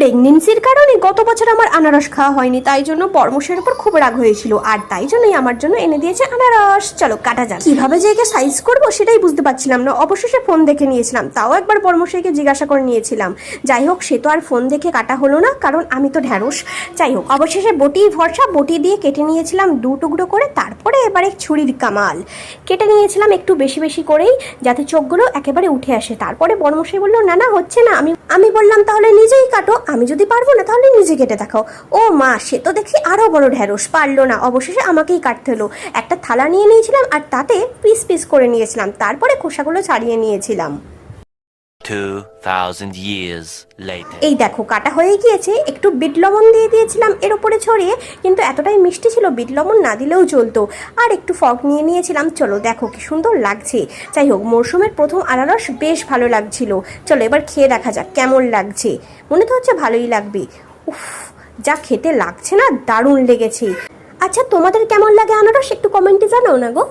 প্রেগনেন্সির কারণে গত বছর আমার আনারস খাওয়া হয়নি, তাই জন্য পরমশের উপর খুব রাগ হয়েছিল, আর তাই জন্যই আমার জন্য এনে দিয়েছে আনারস। চলো কাটা যাক। কিভাবে যে একে সাইজ করবো সেটাই বুঝতে পারছিলাম না। অবশেষে ফোন দেখে নিয়েছিলাম, তাও একবার পরমশাইকে জিজ্ঞাসা করে নিয়েছিলাম। যাই হোক, সে তো আর ফোন দেখে কাটা হলো না, কারণ আমি তো ঢ্যাঁড়স। যাই হোক, অবশেষে বটি ভরসা বটি দিয়ে কেটে নিয়েছিলাম দু টুকরো করে। তারপরে এবারে ছুরির কামাল কেটে নিয়েছিলাম একটু বেশি বেশি করেই, যাতে চোখগুলো একেবারে উঠে আসে। তারপরে বড়মশাই বললো না না হচ্ছে না। আমি বললাম তাহলে নিজেই কাটো, আমি যদি পারবো না তাহলে নিজে কেটে দেখাও। ও মা, সে তো দেখি আরো বড় ঢ্যাঁড়স, পারলো না। অবশেষে আমাকেই কাটতে হলো। একটা থালা নিয়ে নিয়েছিলাম আর তাতে পিস পিস করে নিয়েছিলাম, তারপরে খোসাগুলো ছাড়িয়ে নিয়েছিলাম। 2000 years later. এই দেখো কাটা হয়ে গিয়েছে। একটু বিট লবণ দিয়ে দিয়েছিলাম এর উপরে ছড়িয়ে, কিন্তু এতটাই মিষ্টি ছিল বিট লবণ না দিলেও চলতো। আর একটু ফক নিয়ে নিয়েছিলাম। চলো দেখো কি সুন্দর লাগছে। যাই হোক, মরশুমের প্রথম আনারস বেশ ভালো লাগছিল। চলো এবার খেয়ে দেখা যাক কেমন লাগছে। মনে তো হচ্ছে ভালোই লাগবে। উফ, যা খেতে লাগছে না, দারুণ লেগেছে। আচ্ছা, তোমাদের কেমন লাগে আনারস একটু কমেন্টে জানাও না গো।